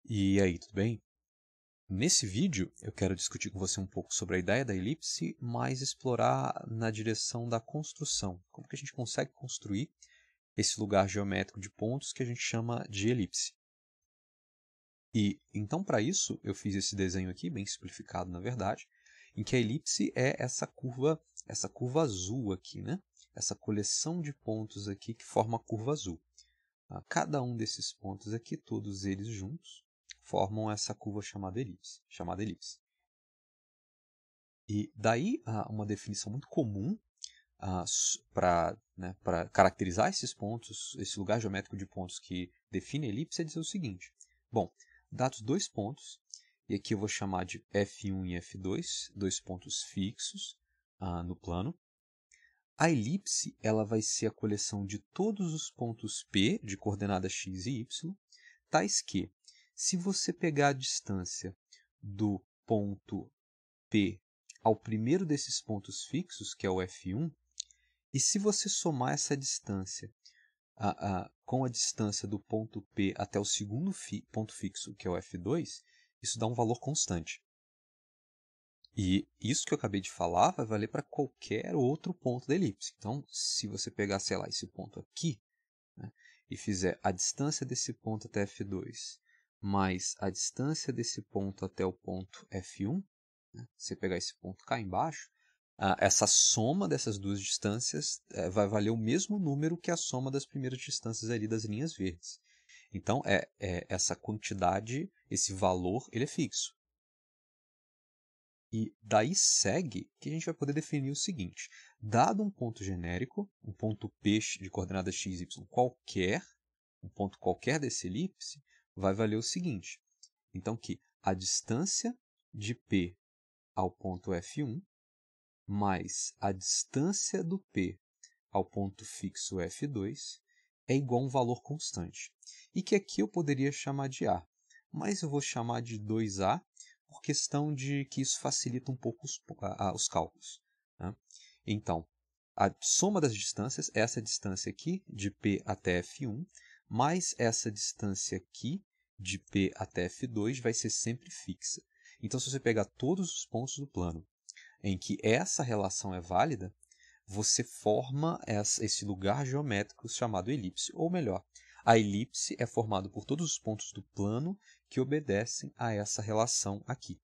E aí, tudo bem? Nesse vídeo eu quero discutir com você um pouco sobre a ideia da elipse, mas explorar na direção da construção. Como que a gente consegue construir esse lugar geométrico de pontos que a gente chama de elipse. E então para isso eu fiz esse desenho aqui, bem simplificado na verdade, em que a elipse é essa curva azul aqui, né? Essa coleção de pontos aqui que forma a curva azul. Cada um desses pontos aqui, todos eles juntos, formam essa curva chamada elipse. E daí uma definição muito comum para caracterizar esses pontos, esse lugar geométrico de pontos que define a elipse é dizer o seguinte. Bom, dados dois pontos, e aqui eu vou chamar de F1 e F2, dois pontos fixos no plano. A elipse ela vai ser a coleção de todos os pontos P de coordenadas x e y, tais que, se você pegar a distância do ponto P ao primeiro desses pontos fixos, que é o F1, e se você somar essa distância com a distância do ponto P até o segundo ponto fixo, que é o F2, isso dá um valor constante. E isso que eu acabei de falar vai valer para qualquer outro ponto da elipse. Então, se você pegar, sei lá, esse ponto aqui, né, e fizer a distância desse ponto até F2 mais a distância desse ponto até o ponto F1, né, você pegar esse ponto cá embaixo, essa soma dessas duas distâncias vai valer o mesmo número que a soma das primeiras distâncias ali das linhas verdes. Então, essa quantidade, esse valor, ele é fixo. E daí segue que a gente vai poder definir o seguinte. Dado um ponto genérico, um ponto P de coordenadas x, y qualquer, um ponto qualquer desse elipse, vai valer o seguinte. Então, que a distância de P ao ponto F1 mais a distância do P ao ponto fixo F2 é igual a um valor constante. E que aqui eu poderia chamar de A, mas eu vou chamar de 2A por questão de que isso facilita um pouco os cálculos. Né? Então, a soma das distâncias, essa distância aqui, de P até F1, mais essa distância aqui, de P até F2, vai ser sempre fixa. Então, se você pegar todos os pontos do plano em que essa relação é válida, você forma esse lugar geométrico chamado elipse, ou melhor, a elipse é formada por todos os pontos do plano que obedecem a essa relação aqui,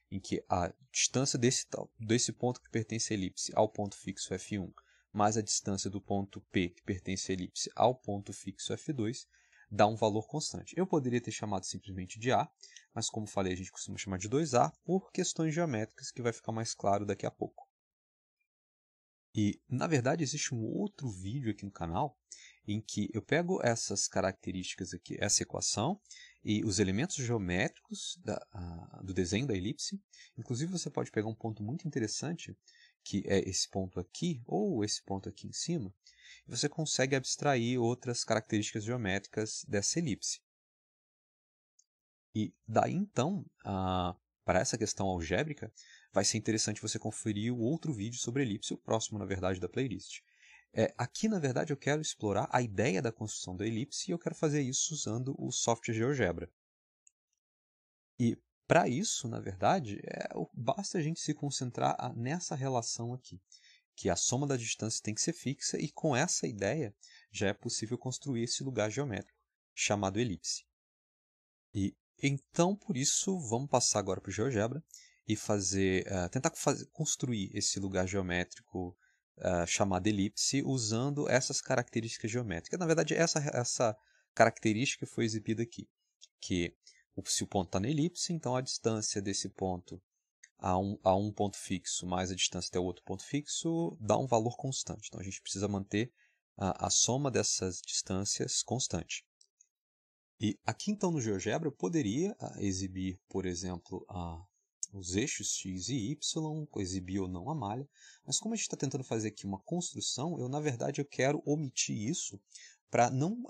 em que a distância desse ponto que pertence à elipse ao ponto fixo F1, mais a distância do ponto P que pertence à elipse ao ponto fixo F2, dá um valor constante. Eu poderia ter chamado simplesmente de A, mas como falei, a gente costuma chamar de 2A por questões geométricas que vai ficar mais claro daqui a pouco. E, na verdade, existe um outro vídeo aqui no canal em que eu pego essas características aqui, essa equação e os elementos geométricos do desenho da elipse. Inclusive, você pode pegar um ponto muito interessante, que é esse ponto aqui, ou esse ponto aqui em cima, e você consegue abstrair outras características geométricas dessa elipse. E daí, então, para essa questão algébrica, vai ser interessante você conferir o outro vídeo sobre elipse, o próximo, na verdade, da playlist. Aqui, na verdade, eu quero explorar a ideia da construção da elipse e eu quero fazer isso usando o software GeoGebra. E para isso, na verdade, basta a gente se concentrar nessa relação aqui, que a soma das distâncias tem que ser fixa e com essa ideia já é possível construir esse lugar geométrico, chamado elipse. E então, por isso, vamos passar agora para o GeoGebra e tentar construir esse lugar geométrico chamado elipse usando essas características geométricas. Na verdade, essa característica foi exibida aqui, que se o ponto está na elipse, então a distância desse ponto a um ponto fixo mais a distância até o outro ponto fixo dá um valor constante. Então, a gente precisa manter a soma dessas distâncias constante. E aqui então no GeoGebra eu poderia exibir, por exemplo, os eixos x e y, exibir ou não a malha, mas como a gente está tentando fazer aqui uma construção, na verdade eu quero omitir isso para não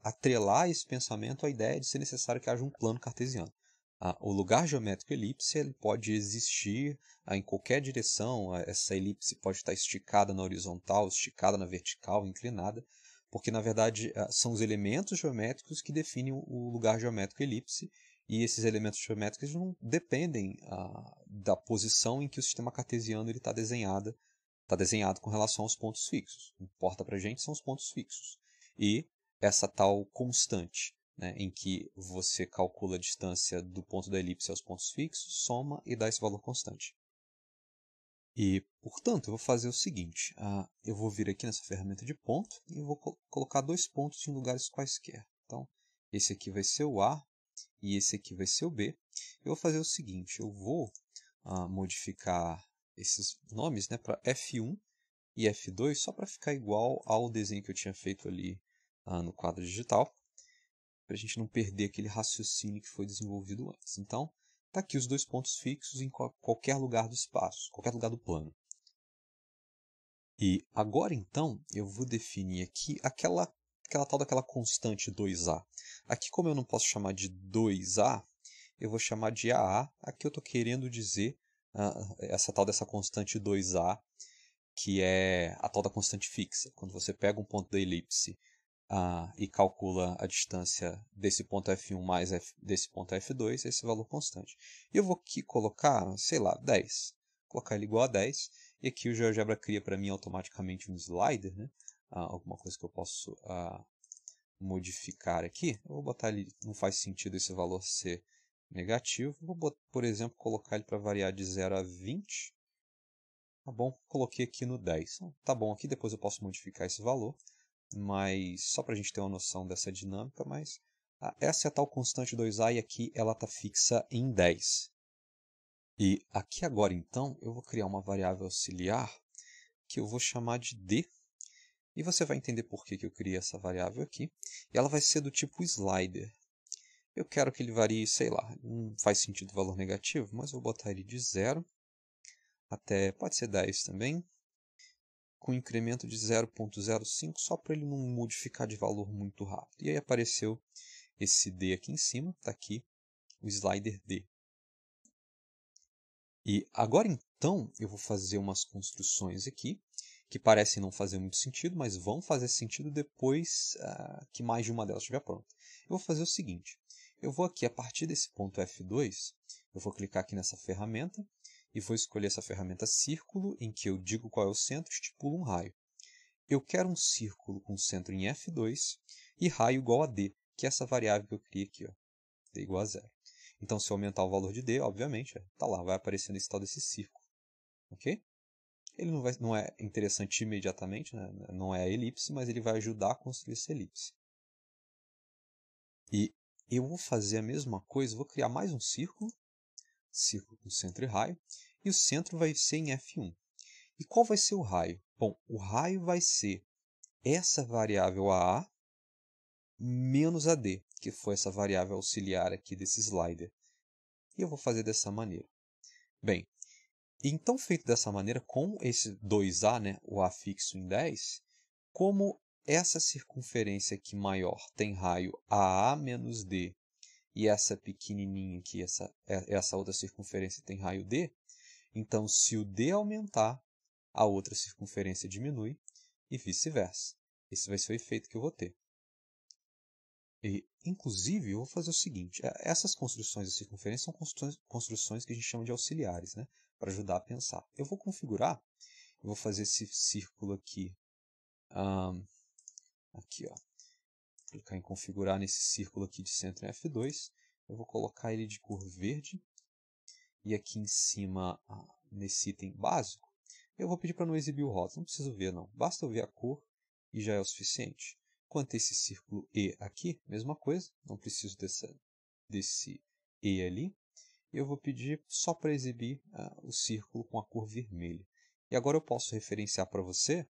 atrelar esse pensamento à ideia de ser necessário que haja um plano cartesiano. O lugar geométrico elipse ele pode existir em qualquer direção, essa elipse pode estar esticada na horizontal, esticada na vertical, inclinada, porque, na verdade, são os elementos geométricos que definem o lugar geométrico elipse e esses elementos geométricos não dependem da posição em que o sistema cartesiano está desenhado com relação aos pontos fixos. O que importa para a gente são os pontos fixos. E essa tal constante, né, em que você calcula a distância do ponto da elipse aos pontos fixos, soma e dá esse valor constante. E, portanto, eu vou fazer o seguinte, eu vou vir aqui nessa ferramenta de ponto e vou colocar dois pontos em lugares quaisquer. Então, esse aqui vai ser o A e esse aqui vai ser o B. Eu vou fazer o seguinte, eu vou modificar esses nomes, né, para F1 e F2, só para ficar igual ao desenho que eu tinha feito ali no quadro digital, para a gente não perder aquele raciocínio que foi desenvolvido antes. Então, está aqui os dois pontos fixos em qualquer lugar do espaço, qualquer lugar do plano. E agora, então, eu vou definir aqui aquela tal daquela constante 2A. Aqui, como eu não posso chamar de 2A, eu vou chamar de AA. Aqui eu estou querendo dizer essa tal dessa constante 2A, que é a tal da constante fixa. Quando você pega um ponto da elipse e calcula a distância desse ponto F1 mais desse ponto F2, esse valor constante. E eu vou aqui colocar, sei lá, 10. Colocar ele igual a 10. E aqui o GeoGebra cria para mim automaticamente um slider, né? Alguma coisa que eu posso modificar aqui. Eu vou botar ele, não faz sentido esse valor ser negativo. Vou, por exemplo, colocar ele para variar de 0 a 20. Tá bom, coloquei aqui no 10. Tá bom, aqui depois eu posso modificar esse valor, mas só para a gente ter uma noção dessa dinâmica, mas essa é a tal constante 2A e aqui ela está fixa em 10. E aqui agora então eu vou criar uma variável auxiliar que eu vou chamar de D, e você vai entender por que eu criei essa variável aqui, e ela vai ser do tipo slider. Eu quero que ele varie, sei lá, não faz sentido o valor negativo, mas eu vou botar ele de 0 até, pode ser 10 também, com incremento de 0,05, só para ele não modificar de valor muito rápido. E aí apareceu esse D aqui em cima, está aqui o slider D. E agora então eu vou fazer umas construções aqui, que parecem não fazer muito sentido, mas vão fazer sentido depois que mais de uma delas estiver pronta. Eu vou fazer o seguinte, eu vou aqui a partir desse ponto F2, eu vou clicar aqui nessa ferramenta, e vou escolher essa ferramenta círculo, em que eu digo qual é o centro e estipulo um raio. Eu quero um círculo com centro em F2 e raio igual a D, que é essa variável que eu criei aqui, ó, D igual a 0. Então, se eu aumentar o valor de D, obviamente, tá lá, vai aparecendo esse tal desse círculo. Ok? Ele não é interessante imediatamente, né? Não é a elipse, mas ele vai ajudar a construir essa elipse. E eu vou fazer a mesma coisa, vou criar mais um círculo com centro e raio, e o centro vai ser em F1. E qual vai ser o raio? Bom, o raio vai ser essa variável AA menos a D, que foi essa variável auxiliar aqui desse slider. E eu vou fazer dessa maneira. Bem, então feito dessa maneira, com esse 2A, né, o A fixo em 10, como essa circunferência aqui maior tem raio AA menos D, e essa pequenininha aqui, essa outra circunferência tem raio D, então se o D aumentar, a outra circunferência diminui e vice-versa. Esse vai ser o efeito que eu vou ter. E, inclusive, eu vou fazer o seguinte, essas construções de circunferência são construções que a gente chama de auxiliares, né, para ajudar a pensar. Eu vou configurar, eu vou fazer esse círculo aqui, aqui, ó, clicar em configurar nesse círculo aqui de centro em F2, eu vou colocar ele de cor verde, e aqui em cima, nesse item básico, eu vou pedir para não exibir o rótulo, não preciso ver não, basta eu ver a cor e já é o suficiente. Quanto a esse círculo E aqui, mesma coisa, não preciso desse E ali. Eu vou pedir só para exibir o círculo com a cor vermelha. E agora eu posso referenciar para você,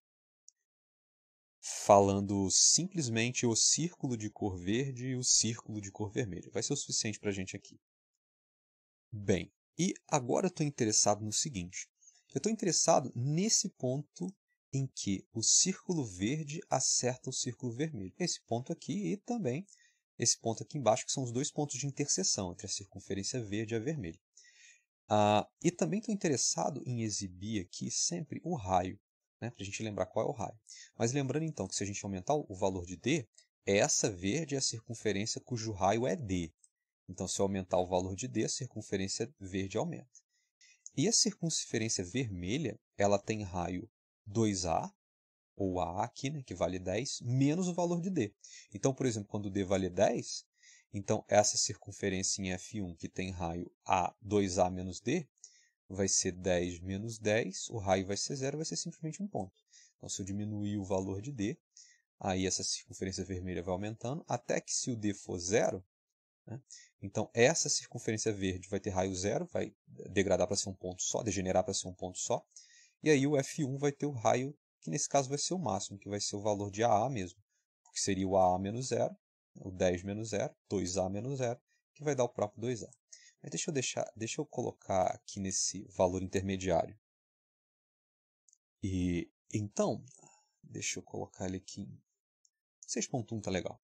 falando simplesmente o círculo de cor verde e o círculo de cor vermelha. Vai ser o suficiente para a gente aqui. Bem, e agora eu estou interessado no seguinte. Eu estou interessado nesse ponto em que o círculo verde acerta o círculo vermelho. Esse ponto aqui e também esse ponto aqui embaixo, que são os dois pontos de interseção entre a circunferência verde e a vermelha. E também estou interessado em exibir aqui sempre o raio, né, para a gente lembrar qual é o raio. Mas lembrando então que se a gente aumentar o valor de D, essa verde é a circunferência cujo raio é D. Então, se eu aumentar o valor de D, a circunferência verde aumenta. E a circunferência vermelha, ela tem raio 2A, ou A aqui, né, que vale 10, menos o valor de D. Então, por exemplo, quando D vale 10, então essa circunferência em F1, que tem raio A, 2A menos D, vai ser 10 menos 10, o raio vai ser 0, vai ser simplesmente um ponto. Então, se eu diminuir o valor de D, aí essa circunferência vermelha vai aumentando, até que se o D for 0, né, então essa circunferência verde vai ter raio 0, vai degradar para ser um ponto só, degenerar para ser um ponto só, e aí o F1 vai ter o raio, que nesse caso vai ser o máximo, que vai ser o valor de AA mesmo, que seria o AA menos 0, o 10 menos 0, 2A menos 0, que vai dar o próprio 2A. Mas deixa eu colocar aqui nesse valor intermediário. E então, deixa eu colocar ele aqui em 6.1, tá legal.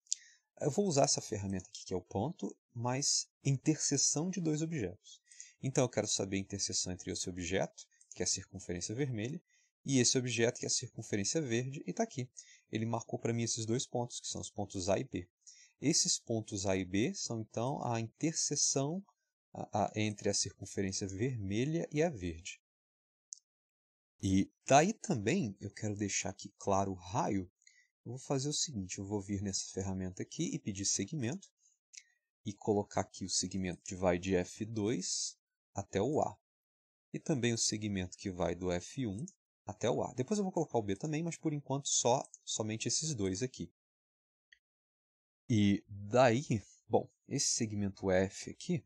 Eu vou usar essa ferramenta aqui, que é o ponto, mais interseção de dois objetos. Então, eu quero saber a interseção entre esse objeto, que é a circunferência vermelha, e esse objeto, que é a circunferência verde, e está aqui. Ele marcou para mim esses dois pontos, que são os pontos A e B. Esses pontos A e B são, então, a interseção entre a circunferência vermelha e a verde. E daí também, eu quero deixar aqui claro o raio. Eu vou fazer o seguinte, eu vou vir nessa ferramenta aqui e pedir segmento, e colocar aqui o segmento que vai de F2 até o A. E também o segmento que vai do F1 até o A. Depois eu vou colocar o B também, mas por enquanto somente esses dois aqui. E daí, bom, esse segmento F aqui,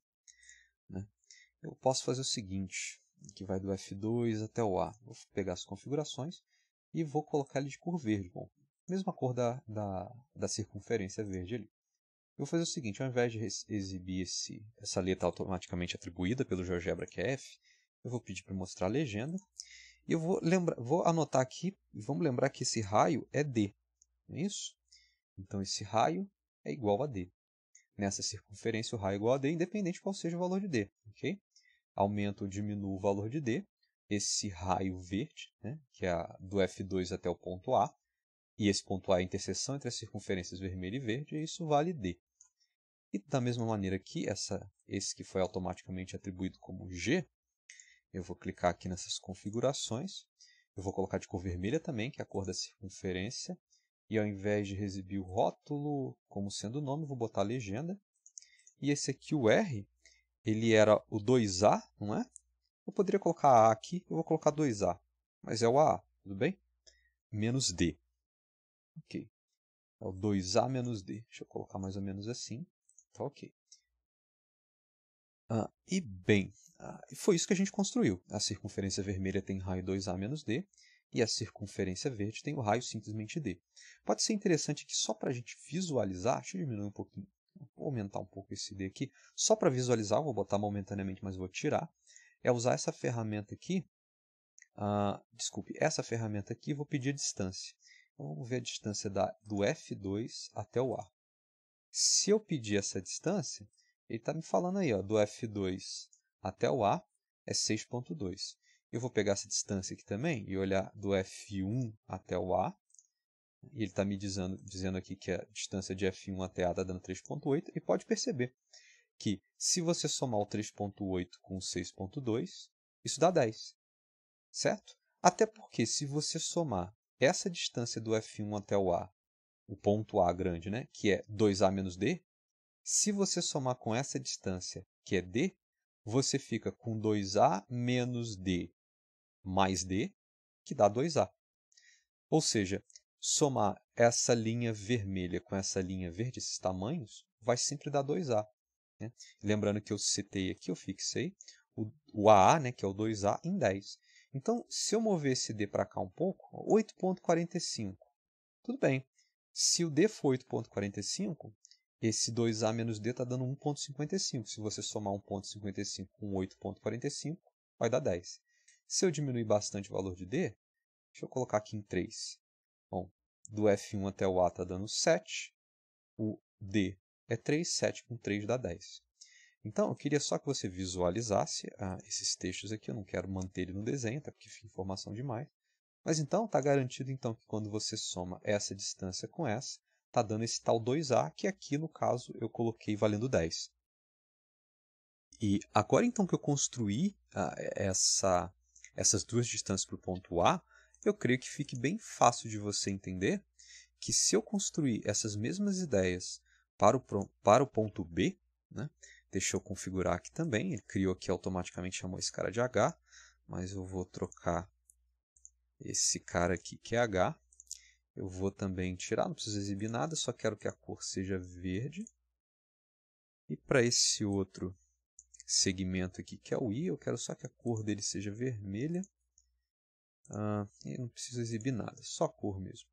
né, eu posso fazer o seguinte, que vai do F2 até o A. Vou pegar as configurações e vou colocar ele de cor verde. Bom, mesma cor da circunferência verde ali. Eu vou fazer o seguinte, ao invés de exibir essa letra automaticamente atribuída pelo GeoGebra, que é F, eu vou pedir para mostrar a legenda. E eu vou anotar aqui, e vamos lembrar que esse raio é D, não é isso? Então, esse raio é igual a D. Nessa circunferência, o raio é igual a D, independente de qual seja o valor de D. Okay? Aumento ou diminuo o valor de D. Esse raio verde, né, que é do F2 até o ponto A, e esse ponto A é a interseção entre as circunferências vermelha e verde, e isso vale D. E da mesma maneira que esse que foi automaticamente atribuído como G, eu vou clicar aqui nessas configurações, eu vou colocar de cor vermelha também, que é a cor da circunferência, e ao invés de exibir o rótulo como sendo o nome, eu vou botar a legenda. E esse aqui, o R, ele era o 2A, não é? Eu poderia colocar A aqui, eu vou colocar 2A, mas é o AA, tudo bem? Menos D. Ok. É o 2A menos D. Deixa eu colocar mais ou menos assim. Tá ok. E bem, foi isso que a gente construiu. A circunferência vermelha tem raio 2A menos D, e a circunferência verde tem o raio simplesmente D. Pode ser interessante que só para a gente visualizar, deixa eu diminuir um pouquinho, vou aumentar um pouco esse D aqui, só para visualizar, vou botar momentaneamente, mas vou tirar, é usar essa ferramenta aqui, desculpe, essa ferramenta aqui, vou pedir a distância. Então, vamos ver a distância do F2 até o A. Se eu pedir essa distância, ele está me falando aí, ó, do F2 até o A é 6.2. Eu vou pegar essa distância aqui também e olhar do F1 até o A. E ele está me dizendo aqui que a distância de F1 até A está dando 3.8. E pode perceber que se você somar o 3.8 com o 6.2, isso dá 10. Certo? Até porque se você somar essa distância do F1 até o A, o ponto A grande, né, que é 2A menos D, se você somar com essa distância, que é D, você fica com 2A menos D mais D, que dá 2A. Ou seja, somar essa linha vermelha com essa linha verde, esses tamanhos, vai sempre dar 2A. Né? Lembrando que eu citei aqui, eu fixei o AA, né, que é o 2A, em 10. Então, se eu mover esse D para cá um pouco, 8.45. Tudo bem. Se o D for 8.45, esse 2A menos D está dando 1.55. Se você somar 1.55 com 8.45, vai dar 10. Se eu diminuir bastante o valor de D, deixa eu colocar aqui em 3. Bom, do F1 até o A está dando 7. O D é 3, 7 com 3 dá 10. Então, eu queria só que você visualizasse esses textos aqui. Eu não quero manter ele no desenho, até porque fica informação demais. Mas então, está garantido então que quando você soma essa distância com essa, está dando esse tal 2A, que aqui no caso eu coloquei valendo 10. E agora então que eu construí essas duas distâncias para o ponto A, eu creio que fique bem fácil de você entender que se eu construir essas mesmas ideias para o ponto B, né, deixa eu configurar aqui também, ele criou aqui automaticamente, chamou esse cara de H, mas eu vou trocar esse cara aqui que é H, eu vou também tirar, não preciso exibir nada, só quero que a cor seja verde, e para esse outro segmento aqui, que é o I, eu quero só que a cor dele seja vermelha. E não preciso exibir nada, só cor mesmo.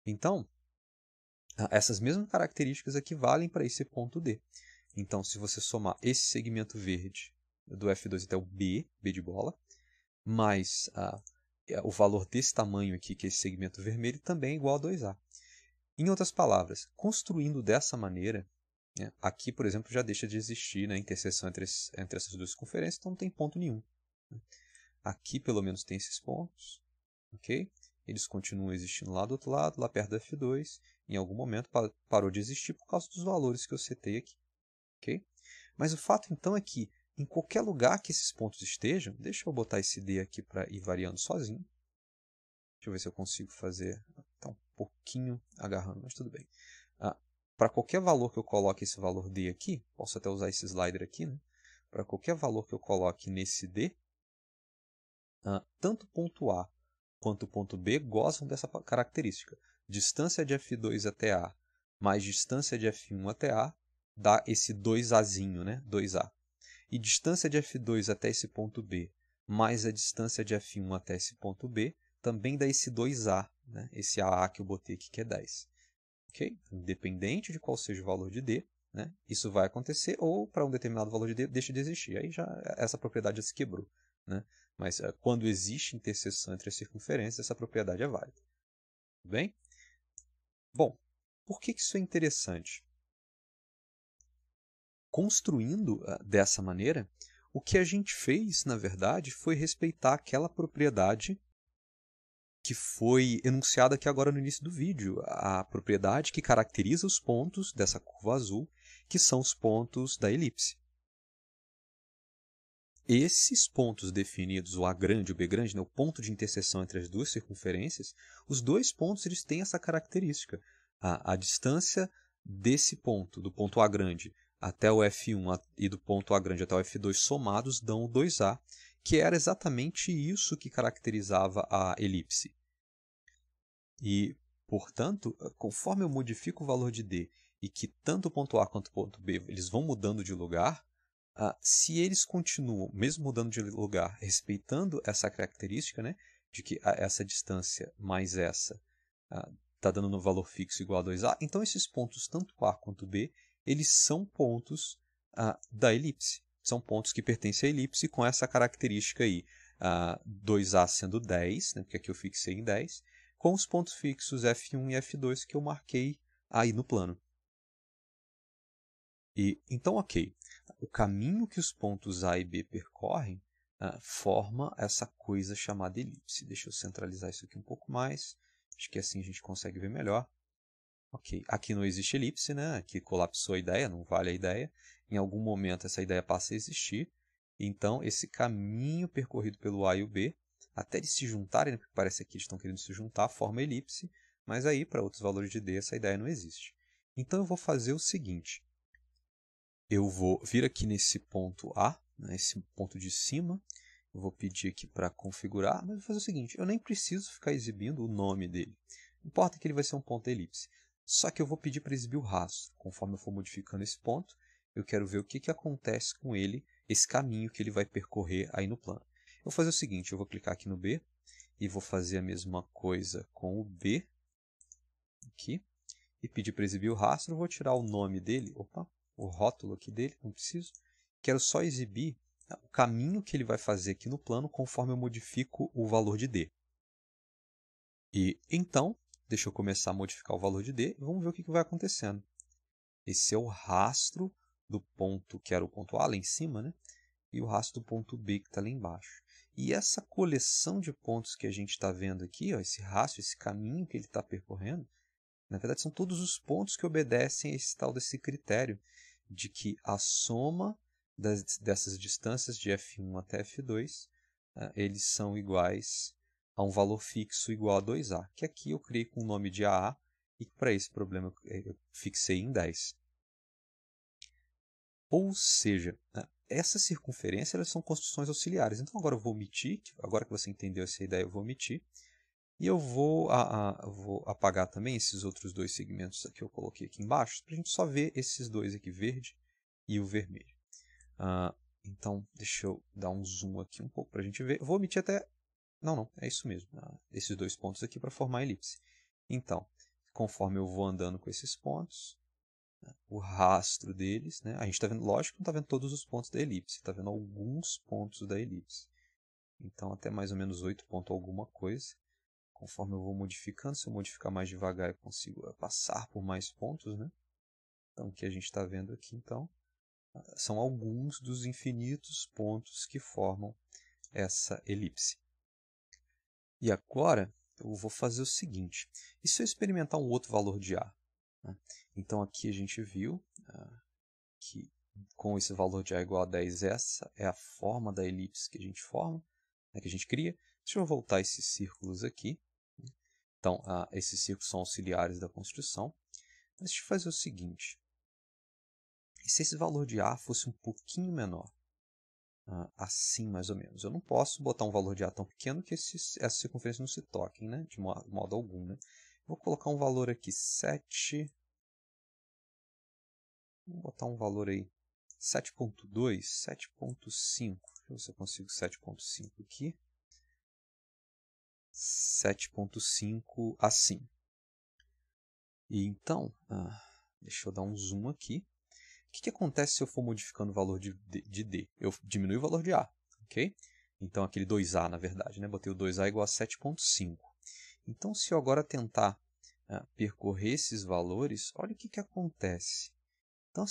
Então, essas mesmas características aqui valem para esse ponto D. Então, se você somar esse segmento verde do F2 até o B, B de bola, mais o valor desse tamanho aqui, que é esse segmento vermelho, também é igual a 2A. Em outras palavras, construindo dessa maneira, aqui, por exemplo, já deixa de existir, né, a interseção entre essas duas circunferências, então não tem ponto nenhum. Aqui, pelo menos, tem esses pontos. Okay? Eles continuam existindo lá do outro lado, lá perto do F2. Em algum momento parou de existir por causa dos valores que eu setei aqui. Okay? Mas o fato, então, é que em qualquer lugar que esses pontos estejam, deixa eu botar esse D aqui para ir variando sozinho. Deixa eu ver se eu consigo fazer. Está um pouquinho agarrando, mas tudo bem. Para qualquer valor que eu coloque esse valor D aqui, posso até usar esse slider aqui, né? Para qualquer valor que eu coloque nesse D, tanto o ponto A quanto o ponto B gozam dessa característica. Distância de F2 até A mais distância de F1 até A dá esse 2Azinho, né? 2A. E distância de F2 até esse ponto B mais a distância de F1 até esse ponto B também dá esse 2A, né? Esse AA que eu botei aqui que é 10. Okay? Independente de qual seja o valor de D, né? Isso vai acontecer, ou para um determinado valor de D deixa de existir. Aí já essa propriedade já se quebrou. Né? Mas quando existe interseção entre as circunferências, essa propriedade é válida. Tudo bem? Bom, por que isso é interessante? Construindo dessa maneira, o que a gente fez, na verdade, foi respeitar aquela propriedade que foi enunciada aqui agora no início do vídeo, a propriedade que caracteriza os pontos dessa curva azul, que são os pontos da elipse. Esses pontos definidos, o A grande e o B grande, né, o ponto de interseção entre as duas circunferências, os dois pontos eles têm essa característica. A distância desse ponto, do ponto A grande até o F1 e do ponto A grande até o F2 somados dão o 2A, que era exatamente isso que caracterizava a elipse. E, portanto, conforme eu modifico o valor de D e que tanto o ponto A quanto o ponto B eles vão mudando de lugar, se eles continuam, mesmo mudando de lugar, respeitando essa característica, né, de que essa distância mais essa está dando no valor fixo igual a 2A, então esses pontos, tanto A quanto B, eles são pontos da elipse. São pontos que pertencem à elipse com essa característica aí. 2A sendo 10, né, porque aqui eu fixei em 10, com os pontos fixos F1 e F2 que eu marquei aí no plano. Então, ok, o caminho que os pontos A e B percorrem forma essa coisa chamada elipse. Deixa eu centralizar isso aqui um pouco mais, acho que assim a gente consegue ver melhor. Ok, aqui não existe elipse, né? Aqui colapsou a ideia, não vale a ideia. Em algum momento essa ideia passa a existir. Então, esse caminho percorrido pelo A e o B, até eles se juntarem, né, porque parece que eles estão querendo se juntar, forma elipse, mas aí, para outros valores de D, essa ideia não existe. Então, eu vou fazer o seguinte. Eu vou vir aqui nesse ponto A, né, esse ponto de cima, eu vou pedir aqui para configurar, mas vou fazer o seguinte, eu nem preciso ficar exibindo o nome dele. Não importa que ele vai ser um ponto elipse. Só que eu vou pedir para exibir o rastro. Conforme eu for modificando esse ponto, eu quero ver o que acontece com ele, esse caminho que ele vai percorrer aí no plano. Eu vou fazer o seguinte, eu vou clicar aqui no B, e vou fazer a mesma coisa com o B, aqui, e pedir para exibir o rastro, eu vou tirar o nome dele, o rótulo aqui dele, não preciso. Quero só exibir o caminho que ele vai fazer aqui no plano conforme eu modifico o valor de D. E então, deixa eu começar a modificar o valor de D e vamos ver o que vai acontecendo. Esse é o rastro do ponto que era o ponto A lá em cima, né? E o rastro do ponto B que está lá embaixo. E essa coleção de pontos que a gente está vendo aqui, ó, esse rastro, esse caminho que ele está percorrendo, na verdade são todos os pontos que obedecem a esse tal desse critério de que a soma dessas distâncias de F1 até F2, eles são iguais a um valor fixo igual a 2A, que aqui eu criei com o nome de AA, e para esse problema eu fixei em 10. Ou seja, essas circunferências elas são construções auxiliares. Então agora eu vou omitir, agora que você entendeu essa ideia, eu vou omitir. E eu vou apagar também esses outros dois segmentos que eu coloquei aqui embaixo, para a gente só ver esses dois aqui, verde e o vermelho. Então, deixa eu dar um zoom aqui um pouco para a gente ver. Eu vou omitir até... Não, é isso mesmo. Esses dois pontos aqui para formar a elipse. Então, conforme eu vou andando com esses pontos, o rastro deles, né? A gente está vendo, lógico que não está vendo todos os pontos da elipse, está vendo alguns pontos da elipse. Então, até mais ou menos 8 pontos alguma coisa. Conforme eu vou modificando, se eu modificar mais devagar, eu consigo passar por mais pontos, né? Então, o que a gente está vendo aqui, então, são alguns dos infinitos pontos que formam essa elipse. E agora, eu vou fazer o seguinte. E se eu experimentar um outro valor de A? Então, aqui a gente viu que com esse valor de A igual a 10, essa é a forma da elipse que a gente forma, que a gente cria. Deixa eu voltar esses círculos aqui. Então, esses círculos são auxiliares da construção. Mas deixa eu fazer o seguinte. E se esse valor de A fosse um pouquinho menor? Assim, mais ou menos. Eu não posso botar um valor de A tão pequeno que essas circunferências não se toquem, né? De modo algum. Né? Vou colocar um valor aqui, 7. Vou botar um valor aí, 7.2, 7.5. Deixa eu ver se eu consigo 7.5 aqui. 7.5 assim. E então, deixa eu dar um zoom aqui. O que acontece se eu for modificando o valor de D? Eu diminuo o valor de A, ok? Então, aquele 2A, na verdade, né? Botei o 2A igual a 7.5. Então, se eu agora tentar percorrer esses valores, olha o que acontece. Então,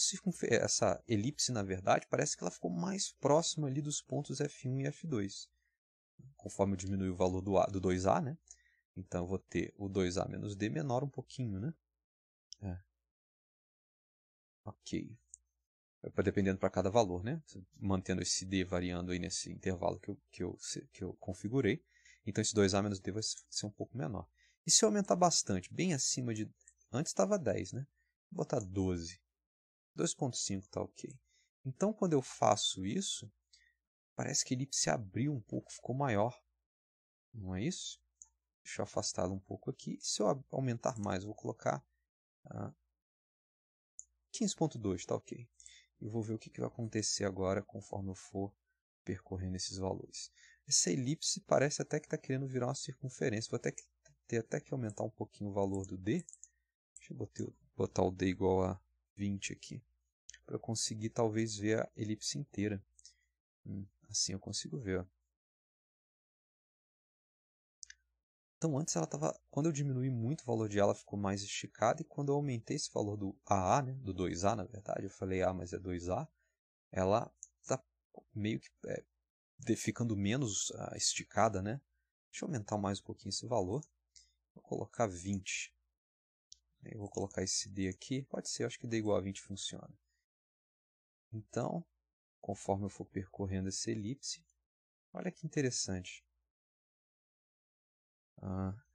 essa elipse, na verdade, parece que ela ficou mais próxima ali dos pontos F1 e F2. Conforme eu diminuir o valor do 2A, né? Então, eu vou ter o 2A menos D menor um pouquinho, né? Ok. Dependendo para cada valor, né? Mantendo esse D variando aí nesse intervalo que eu configurei. Então, esse 2A menos D vai ser um pouco menor. E se eu aumentar bastante, bem acima de... Antes estava 10, né? Vou botar 12. 2.5 está ok. Então, quando eu faço isso, parece que a elipse abriu um pouco, ficou maior. Não é isso? Deixa eu afastá-lo um pouco aqui. Se eu aumentar mais, eu vou colocar 15.2, está ok. E vou ver o que vai acontecer agora conforme eu for percorrendo esses valores. Essa elipse parece até que está querendo virar uma circunferência. Vou ter até que aumentar um pouquinho o valor do D. Deixa eu botar o D igual a 20 aqui, para eu conseguir talvez ver a elipse inteira. Assim eu consigo ver. Ó. Então antes ela estava, quando eu diminui muito o valor de A, ela ficou mais esticada, e quando eu aumentei esse valor do AA, né, do 2A na verdade, eu falei A, mas é 2A, ela está meio que ficando menos esticada, né? Deixa eu aumentar mais um pouquinho esse valor. Vou colocar 20. Eu vou colocar esse D aqui. Pode ser, acho que D igual a 20 funciona. Então, conforme eu for percorrendo essa elipse, olha que interessante.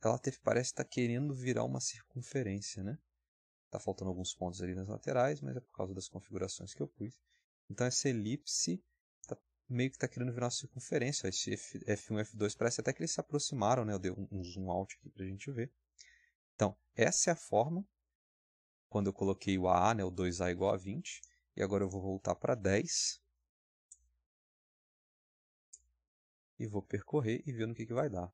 Ela parece estar querendo virar uma circunferência, né? Está faltando alguns pontos ali nas laterais, mas é por causa das configurações que eu pus. Então, essa elipse meio que está querendo virar uma circunferência. Esse F1 e F2 parece até que eles se aproximaram, né? Eu dei um zoom out aqui para a gente ver. Então, essa é a forma quando eu coloquei o AA, né? O 2A igual a 20. E agora eu vou voltar para 10. E vou percorrer e ver no que vai dar.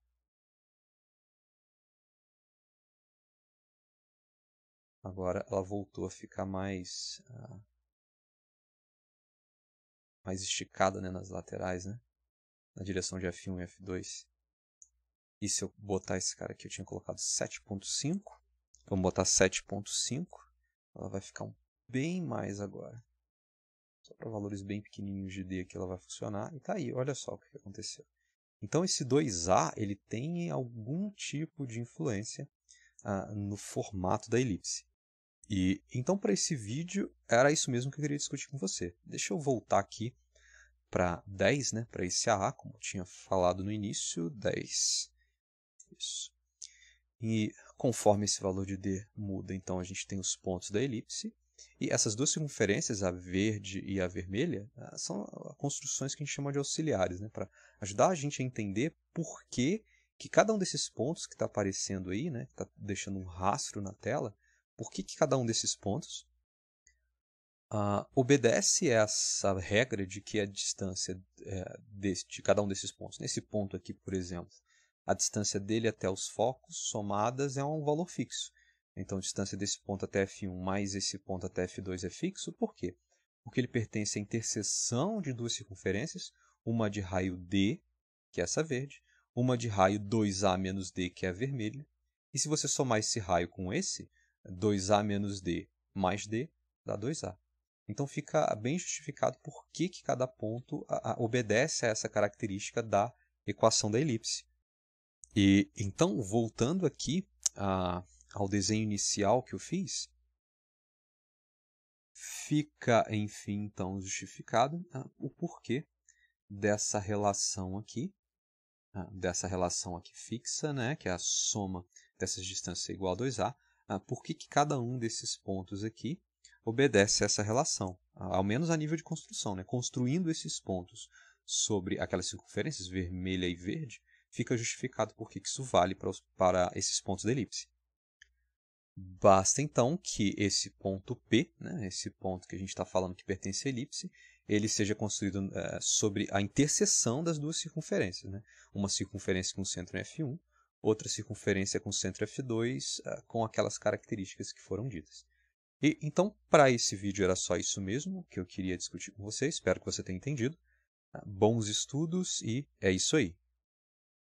Agora ela voltou a ficar mais esticada, né, nas laterais, né? Na direção de F1 e F2. E se eu botar esse cara aqui, eu tinha colocado 7.5. Vamos botar 7.5. Ela vai ficar bem mais agora. Só para valores bem pequenininhos de D aqui ela vai funcionar. E tá aí, olha só o que aconteceu. Então esse 2A ele tem algum tipo de influência no formato da elipse. E então, para esse vídeo, era isso mesmo que eu queria discutir com você. Deixa eu voltar aqui para 10, né? Para esse AA, como eu tinha falado no início, 10. Isso. E conforme esse valor de D muda, então a gente tem os pontos da elipse. E essas duas circunferências, a verde e a vermelha, são construções que a gente chama de auxiliares, né? Para ajudar a gente a entender por que cada um desses pontos que está aparecendo aí, né? Que está deixando um rastro na tela, por que cada um desses pontos obedece essa regra de que a distância de cada um desses pontos. Nesse ponto aqui, por exemplo, a distância dele até os focos somadas é um valor fixo. Então, a distância desse ponto até F1 mais esse ponto até F2 é fixo. Por quê? Porque ele pertence à interseção de duas circunferências, uma de raio D, que é essa verde, uma de raio 2A menos D, que é a vermelha. E se você somar esse raio com esse, 2A menos D mais D, dá 2A. Então fica bem justificado por que cada ponto obedece a essa característica da equação da elipse. E então, voltando aqui ao desenho inicial que eu fiz, fica, enfim, então, justificado o porquê dessa relação aqui fixa, né, que é a soma dessas distâncias é igual a 2A, por que cada um desses pontos aqui obedece a essa relação, ao menos a nível de construção, né? Construindo esses pontos sobre aquelas circunferências, vermelha e verde, fica justificado por que isso vale para esses pontos da elipse. Basta então que esse ponto P, né, esse ponto que a gente está falando que pertence à elipse, ele seja construído sobre a interseção das duas circunferências, né? Uma circunferência com centro em F1, outra circunferência com centro em F2, com aquelas características que foram ditas. E então, para esse vídeo era só isso mesmo que eu queria discutir com você. Espero que você tenha entendido. Bons estudos e é isso aí.